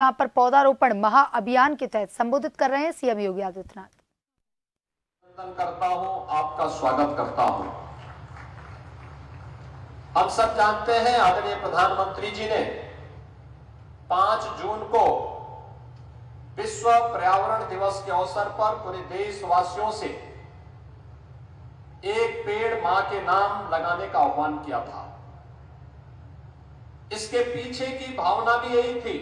यहाँ पर पौधारोपण महाअभियान के तहत संबोधित कर रहे हैं सीएम योगी आदित्यनाथ। करता हूं, आपका स्वागत करता हूं। हम सब जानते हैं आदरणीय प्रधानमंत्री जी ने 5 जून को विश्व पर्यावरण दिवस के अवसर पर पूरे देशवासियों से एक पेड़ मां के नाम लगाने का आह्वान किया था। इसके पीछे की भावना भी यही थी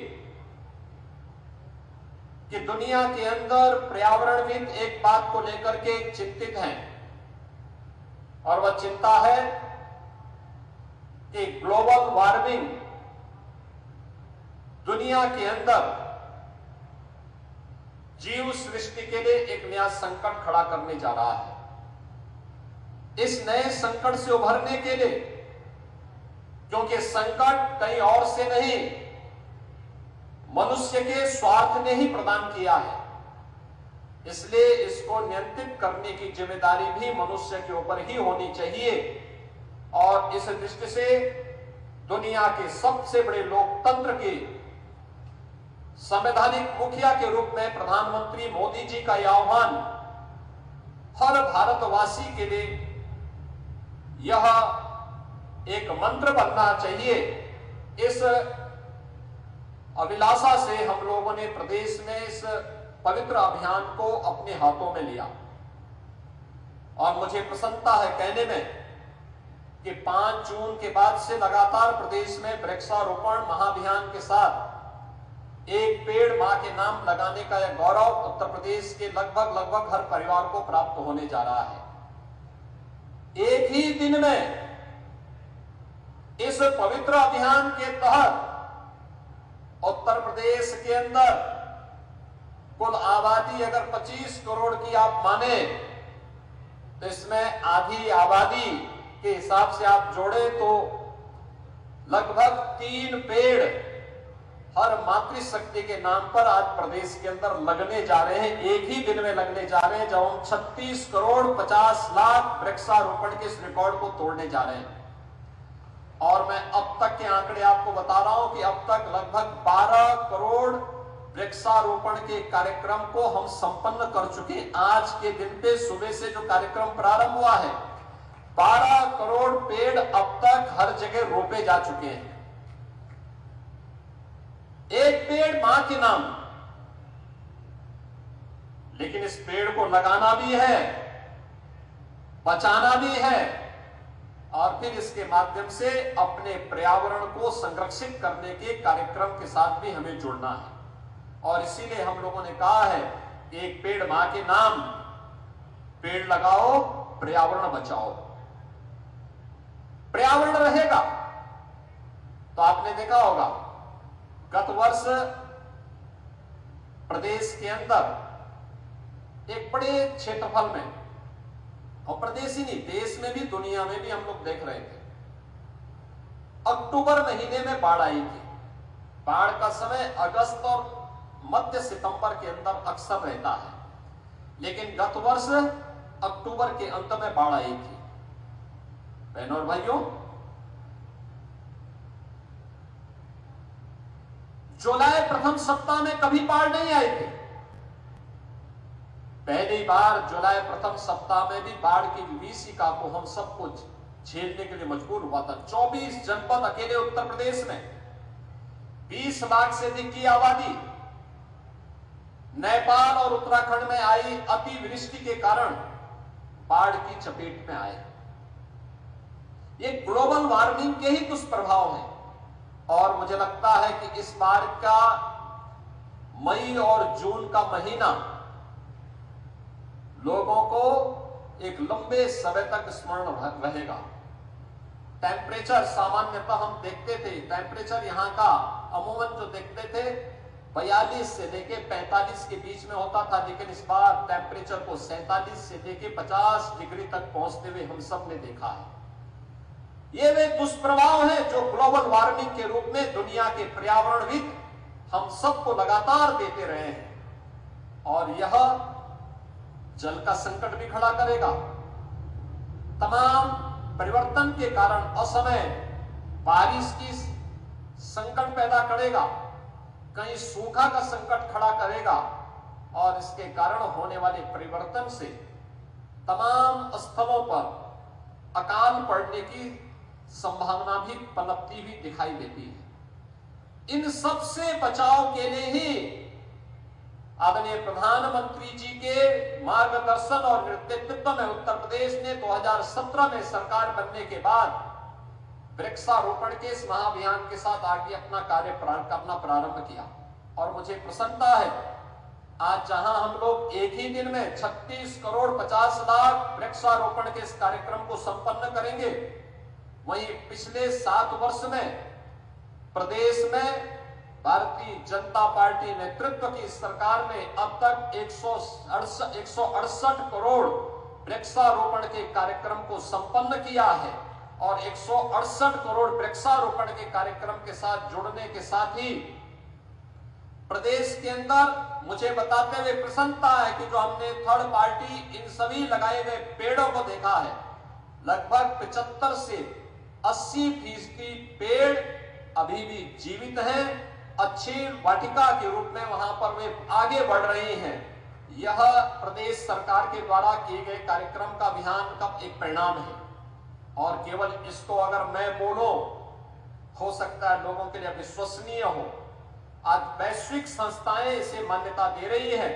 कि दुनिया के अंदर पर्यावरणविद एक बात को लेकर के चिंतित हैं और वह चिंता है कि ग्लोबल वार्मिंग दुनिया के अंदर जीव सृष्टि के लिए एक नया संकट खड़ा करने जा रहा है। इस नए संकट से उभरने के लिए, क्योंकि संकट कहीं और से नहीं मनुष्य के स्वार्थ ने ही प्रदान किया है, इसलिए इसको नियंत्रित करने की जिम्मेदारी भी मनुष्य के ऊपर ही होनी चाहिए। और इस दृष्टि से दुनिया के सबसे बड़े लोकतंत्र के संवैधानिक मुखिया के रूप में प्रधानमंत्री मोदी जी का यह आह्वान हर भारतवासी के लिए यह एक मंत्र बनना चाहिए। इस अभिलाषा से हम लोगों ने प्रदेश में इस पवित्र अभियान को अपने हाथों में लिया और मुझे प्रसन्नता है कहने में कि 5 जून के बाद से लगातार प्रदेश में वृक्षारोपण महाअभियान के साथ एक पेड़ मां के नाम लगाने का यह गौरव उत्तर प्रदेश के लगभग हर परिवार को प्राप्त होने जा रहा है। एक ही दिन में इस पवित्र अभियान के तहत उत्तर प्रदेश के अंदर कुल आबादी अगर 25 करोड़ की आप माने तो इसमें आधी आबादी के हिसाब से आप जोड़े तो लगभग 3 पेड़ हर मातृशक्ति के नाम पर आज प्रदेश के अंदर लगने जा रहे हैं। एक ही दिन में लगने जा रहे हैं जब हम 36 करोड़ 50 लाख वृक्षारोपण के इस रिकॉर्ड को तोड़ने जा रहे हैं। और मैं अब तक के आंकड़े आपको बता रहा हूं कि अब तक लगभग 12 करोड़ वृक्षारोपण के कार्यक्रम को हम संपन्न कर चुके। आज के दिन पे सुबह से जो कार्यक्रम प्रारंभ हुआ है 12 करोड़ पेड़ अब तक हर जगह रोपे जा चुके हैं। एक पेड़ मां के नाम, लेकिन इस पेड़ को लगाना भी है, बचाना भी है और फिर इसके माध्यम से अपने पर्यावरण को संरक्षित करने के कार्यक्रम के साथ भी हमें जुड़ना है। और इसीलिए हम लोगों ने कहा है कि एक पेड़ मां के नाम, पेड़ लगाओ पर्यावरण बचाओ। पर्यावरण रहेगा तो आपने देखा होगा गत वर्ष प्रदेश के अंदर एक बड़े क्षेत्रफल में, और प्रदेश ही नहीं देश में भी दुनिया में भी हम लोग देख रहे थे, अक्टूबर महीने में बाढ़ आई थी। बाढ़ का समय अगस्त और मध्य सितंबर के अंदर अक्सर रहता है, लेकिन गत वर्ष अक्टूबर के अंत में बाढ़ आई थी। बहनों और भाइयों, जुलाई प्रथम सप्ताह में कभी बाढ़ नहीं आई थी। पहली बार जुलाई प्रथम सप्ताह में भी बाढ़ की विभीषिका को हम सब कुछ झेलने के लिए मजबूर हुआ था। 24 जनपद अकेले उत्तर प्रदेश में 20 लाख से अधिक की आबादी नेपाल और उत्तराखंड में आई अतिवृष्टि के कारण बाढ़ की चपेट में आए। ये ग्लोबल वार्मिंग के ही दुष्प्रभाव हैं और मुझे लगता है कि इस बार का मई और जून का महीना लोगों को एक लंबे समय तक स्मरण रहेगा। टेम्परेचर सामान्यतः हम देखते थे, टेम्परेचर यहाँ का अमूमन जो देखते थे 42 से लेके 45 के बीच में होता था, लेकिन इस बार टेम्परेचर को 47 से लेके 50 डिग्री तक पहुंचते हुए हम सब ने देखा है। ये वे दुष्प्रभाव हैं जो ग्लोबल वार्मिंग के रूप में दुनिया के पर्यावरणविद हम सबको लगातार देते रहे हैं और यह जल का संकट भी खड़ा करेगा। तमाम परिवर्तन के कारण असमय बारिश की संकट पैदा करेगा। कहीं सूखा का संकट खड़ा करेगा और इसके कारण होने वाले परिवर्तन से तमाम स्थलों पर अकाल पड़ने की संभावना भी पनपती हुई दिखाई देती है। इन सब से बचाव के लिए ही आदरणीय प्रधानमंत्री जी के मार्गदर्शन और नेतृत्व में उत्तर प्रदेश ने 2017 में सरकार बनने के बाद वृक्षारोपण के इस महाअभियान के साथ आगे अपना कार्य करना प्रारंभ किया। और मुझे प्रसन्नता है, आज जहां हम लोग एक ही दिन में 36 करोड़ 50 लाख वृक्षारोपण के इस कार्यक्रम को संपन्न करेंगे, वहीं पिछले 7 वर्ष में प्रदेश में भारतीय जनता पार्टी नेतृत्व की सरकार ने अब तक 168 करोड़ वृक्षारोपण के कार्यक्रम को संपन्न किया है। और 168 करोड़ वृक्षारोपण के कार्यक्रम के साथ जुड़ने के साथ ही प्रदेश के अंदर मुझे बताते हुए प्रसन्नता है कि जो हमने थर्ड पार्टी इन सभी लगाए गए पेड़ों को देखा है, लगभग 75 से 80% पेड़ अभी भी जीवित हैं, अच्छी वाटिका के रूप में वहां पर वे आगे बढ़ रहे हैं। यह प्रदेश सरकार के द्वारा किए गए कार्यक्रम का अभियान का एक परिणाम है। और केवल इसको अगर मैं बोलूं, हो सकता है लोगों के लिए विश्वसनीय हो, आज वैश्विक संस्थाएं इसे मान्यता दे रही है।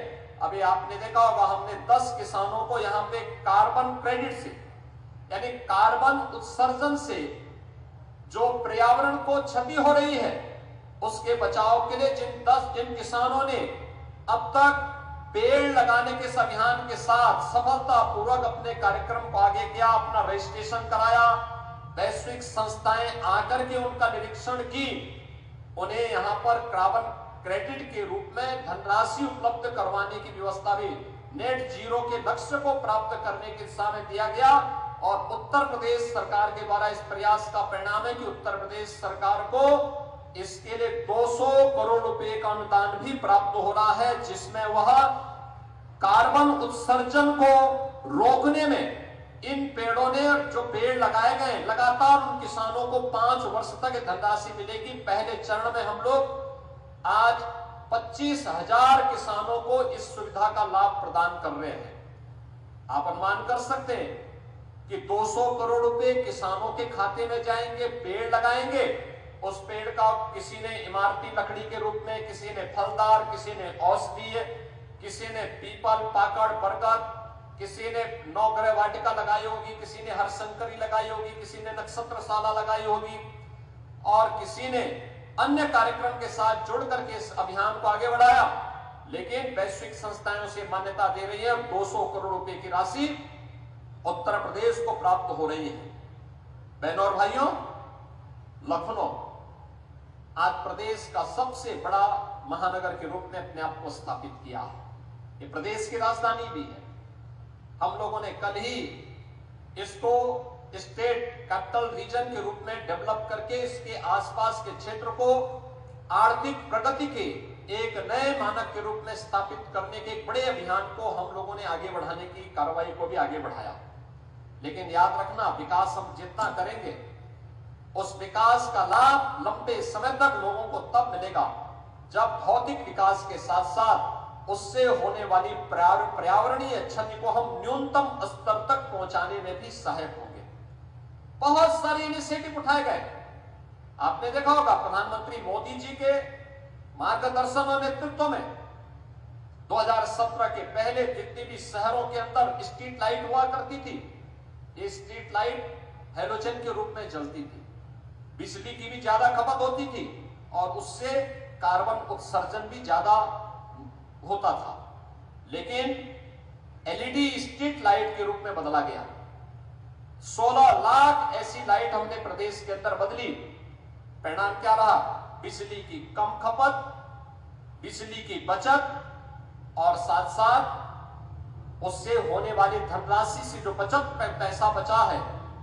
अभी आपने देखा होगा, हमने 10 किसानों को यहां पे कार्बन क्रेडिट से, यानी कार्बन उत्सर्जन से जो पर्यावरण को क्षति हो रही है उसके बचाव के लिए जिन किसानों ने अब तक पेड़ लगाने के इस अभियान के साथ सफलतापूर्वक अपने कार्यक्रम को आगे किया, अपना रजिस्ट्रेशन कराया, वैश्विक संस्थाएं आकर के उनका निरीक्षण की, उन्हें यहां पर कार्बन क्रेडिट के रूप में धनराशि उपलब्ध करवाने की व्यवस्था भी नेट जीरो के लक्ष्य को प्राप्त करने की दिशा में दिया गया। और उत्तर प्रदेश सरकार के द्वारा इस प्रयास का परिणाम है कि उत्तर प्रदेश सरकार को इसके लिए 200 करोड़ रुपए का अनुदान भी प्राप्त हो रहा है, जिसमें वह कार्बन उत्सर्जन को रोकने में इन पेड़ों ने, जो पेड़ लगाए गए, लगातार उन किसानों को 5 वर्ष तक धनराशि मिलेगी। पहले चरण में हम लोग आज 25,000 किसानों को इस सुविधा का लाभ प्रदान कर रहे हैं। आप अनुमान कर सकते हैं कि 200 करोड़ रुपए किसानों के खाते में जाएंगे, पेड़ लगाएंगे, उस पेड़ का किसी ने इमारती लकड़ी के रूप में, किसी ने फलदार, किसी ने औषधीय, किसी ने पीपल, पाकड़, बरगद, किसी ने नवग्रह वाटिका लगाई होगी, किसी ने हरशंकरी लगाई होगी, किसी ने नक्षत्रशाला लगाई होगी और किसी ने अन्य कार्यक्रम के साथ जुड़ करके इस अभियान को आगे बढ़ाया। लेकिन वैश्विक संस्थाएं उसे मान्यता दे रही है। 200 करोड़ रुपए की राशि उत्तर प्रदेश को प्राप्त हो रही है। बहनों और भाइयों, लखनऊ आज प्रदेश का सबसे बड़ा महानगर के रूप में अपने आप को स्थापित किया है। ये प्रदेश की राजधानी भी है। हम लोगों ने कल ही इसको स्टेट कैपिटल रीजन के रूप में डेवलप करके इसके आसपास के क्षेत्र को आर्थिक प्रगति के एक नए मानक के रूप में स्थापित करने के एक बड़े अभियान को हम लोगों ने आगे बढ़ाने की कार्रवाई को भी आगे बढ़ाया। लेकिन याद रखना, विकास हम जितना करेंगे उस विकास का लाभ लंबे समय तक लोगों को तब मिलेगा जब भौतिक विकास के साथ साथ उससे होने वाली पर्यावरणीय क्षति को हम न्यूनतम स्तर तक पहुंचाने में भी सहायक होंगे। बहुत सारे इनिशिएटिव उठाए गए। आपने देखा होगा, प्रधानमंत्री मोदी जी के मार्गदर्शन और नेतृत्व में 2017 के पहले जितनी भी शहरों के अंदर स्ट्रीट लाइट हुआ करती थी, ये स्ट्रीट लाइट हैलोजन के रूप में जलती थी, बिजली की भी ज्यादा खपत होती थी और उससे कार्बन उत्सर्जन भी ज्यादा होता था। लेकिन एलईडी स्ट्रीट लाइट के रूप में बदला गया। 16 लाख ऐसी लाइट हमने प्रदेश के अंदर बदली। परिणाम क्या रहा? बिजली की कम खपत, बिजली की बचत और साथ साथ उससे होने वाली धनराशि से जो बचत पैसा बचा है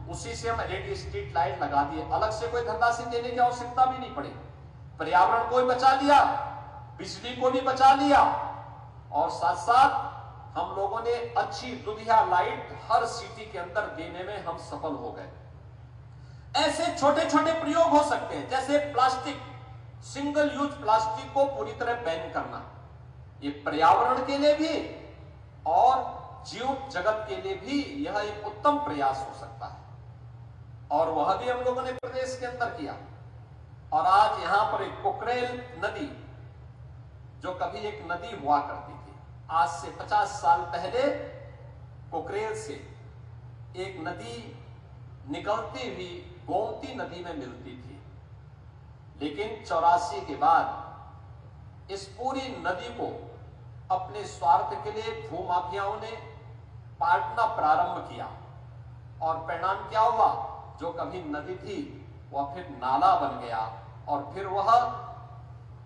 उसी से हम एलईडी स्ट्रीट लाइट लगा दिए। अलग से कोई धनराशि देने की आवश्यकता भी नहीं पड़ी। पर्यावरण को भी बचा लिया, बिजली को भी बचा लिया और साथ साथ हम लोगों ने अच्छी लुधिया लाइट हर सिटी के अंदर देने में हम सफल हो गए। ऐसे छोटे छोटे प्रयोग हो सकते हैं, जैसे प्लास्टिक सिंगल यूज प्लास्टिक को पूरी तरह बैन करना, ये पर्यावरण के लिए भी और जीव जगत के लिए भी यह एक उत्तम प्रयास हो सकता है, और वह भी हम लोगों ने प्रदेश के अंदर किया। और आज यहां पर एक कोकरेल नदी, जो कभी एक नदी हुआ करती थी, आज से 50 साल पहले कोकरेल से एक नदी निकलती हुई गोमती नदी में मिलती थी, लेकिन 84 के बाद इस पूरी नदी को अपने स्वार्थ के लिए भूमाफियाओं ने पाटना प्रारंभ किया, और परिणाम क्या हुआ, जो कभी नदी थी वह फिर नाला बन गया, और फिर वह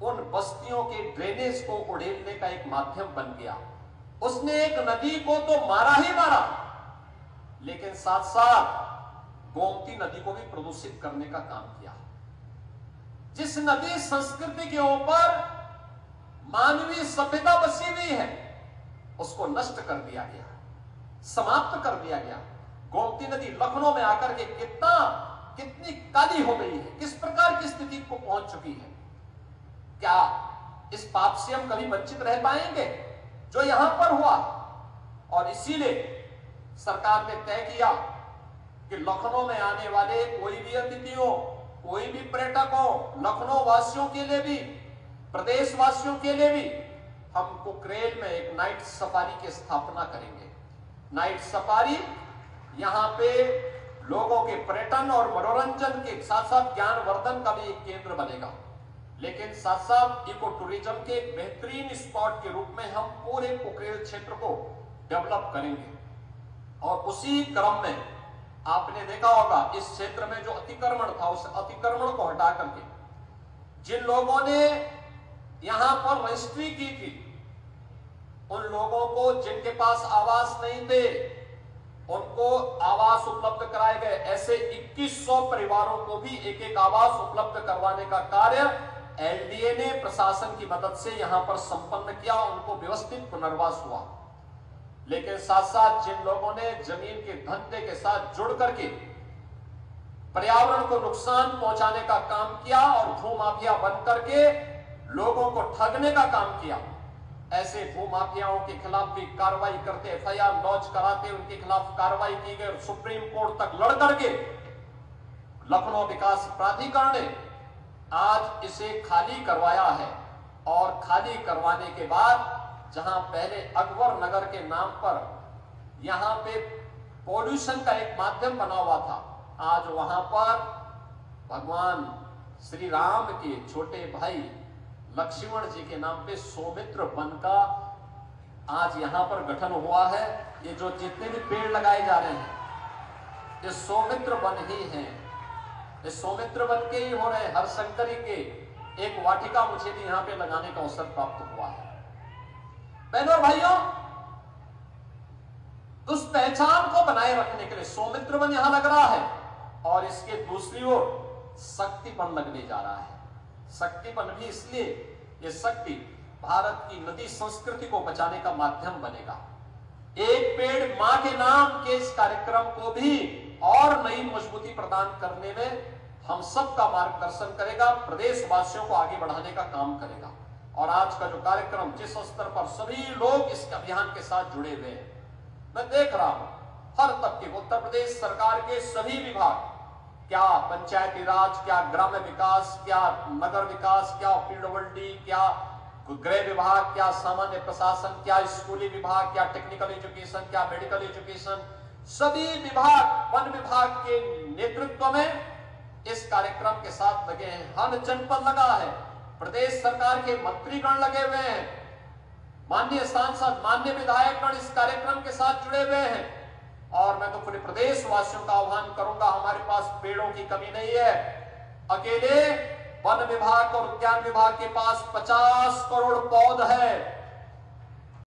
उन बस्तियों के ड्रेनेज को उड़ेलने का एक माध्यम बन गया। उसने एक नदी को तो मारा ही मारा, लेकिन साथ साथ गोमती नदी को भी प्रदूषित करने का काम किया। जिस नदी संस्कृति के ऊपर मानवीय सभ्यता बसी हुई है, उसको नष्ट कर दिया गया, समाप्त कर दिया गया। गोमती नदी लखनऊ में आकर के कितनी काली हो गई है, किस प्रकार की स्थिति को पहुंच चुकी है। क्या इस पाप से हम कभी वंचित रह पाएंगे जो यहां पर हुआ? और इसीलिए सरकार ने तय किया कि लखनऊ में आने वाले कोई भी अतिथि हो, कोई भी पर्यटक हो, लखनऊ वासियों के लिए भी, प्रदेश वासियों के लिए भी, हम कोकरेल में एक नाइट सफारी की स्थापना करेंगे। नाइट सफारी यहां पे लोगों के पर्यटन और मनोरंजन के साथ साथ ज्ञानवर्धन का भी एक केंद्र बनेगा, लेकिन साथ साथ इको टूरिज्म के एक बेहतरीन स्पॉट के रूप में हम पूरे कोकरेल क्षेत्र को डेवलप करेंगे। और उसी क्रम में आपने देखा होगा इस क्षेत्र में जो अतिक्रमण था, उस अतिक्रमण को हटा करके जिन लोगों ने यहां पर रजिस्ट्री की थी, उन लोगों को जिनके पास आवास नहीं थे, उनको आवास उपलब्ध कराए गए। ऐसे 2100 परिवारों को भी एक एक आवास उपलब्ध करवाने का कार्य एलडीए ने प्रशासन की मदद से यहां पर संपन्न किया, उनको व्यवस्थित पुनर्वास हुआ। लेकिन साथ साथ जिन लोगों ने जमीन के धंधे के साथ जुड़ करके पर्यावरण को नुकसान पहुंचाने का काम किया और भूमाफिया बन करके लोगों को ठगने का काम किया, ऐसे भूमाफियाओं के खिलाफ भी कार्रवाई करते, एफआईआर लॉन्च कराते, उनके खिलाफ कार्रवाई की गई। सुप्रीम कोर्ट तक लड़ करके लखनऊ विकास प्राधिकरण ने आज इसे खाली करवाया है, और खाली करवाने के बाद जहां पहले अकबर नगर के नाम पर यहां पे पॉल्यूशन का एक माध्यम बना हुआ था, आज वहां पर भगवान श्री राम के छोटे भाई लक्ष्मण जी के नाम पे सौमित्र वन का आज यहां पर गठन हुआ है। ये जो जितने भी पेड़ लगाए जा रहे हैं, ये सौमित्र वन ही हैं, ये सौमित्र वन के ही हो रहे हैं। हरशंकरी के एक वाटिका मुझे भी यहां पे लगाने का अवसर प्राप्त हुआ है। बहनों और भाइयों, उस पहचान को बनाए रखने के लिए सौमित्र वन यहां लग रहा है, और इसके दूसरी ओर शक्तिवन लगने जा रहा है। शक्तिवन भी इसलिए, ये शक्ति भारत की नदी संस्कृति को बचाने का माध्यम बनेगा। एक पेड़ मां के नाम के इस कार्यक्रम को भी और नई मजबूती प्रदान करने में हम सबका मार्गदर्शन करेगा, प्रदेश वासियों को आगे बढ़ाने का काम करेगा। और आज का जो कार्यक्रम, जिस स्तर पर सभी लोग इस अभियान के साथ जुड़े हुए हैं, मैं देख रहा हूं हर तबके, उत्तर प्रदेश सरकार के सभी विभाग, क्या पंचायती राज, क्या ग्राम्य विकास, क्या नगर विकास, क्या पीडब्ल्यूडी, क्या गृह विभाग, क्या सामान्य प्रशासन, क्या स्कूली विभाग, क्या टेक्निकल एजुकेशन, क्या मेडिकल एजुकेशन, सभी विभाग वन विभाग के नेतृत्व में इस कार्यक्रम के साथ लगे हैं। हर जनपद लगा है, प्रदेश सरकार के मंत्रीगण लगे हुए हैं, माननीय सांसद, माननीय विधायकगण इस कार्यक्रम के साथ जुड़े हुए हैं। और मैं तो पूरे प्रदेश वासियों का आह्वान करूंगा, हमारे पास पेड़ों की कमी नहीं है। अकेले वन विभाग और उद्यान विभाग के पास 50 करोड़ पौध है।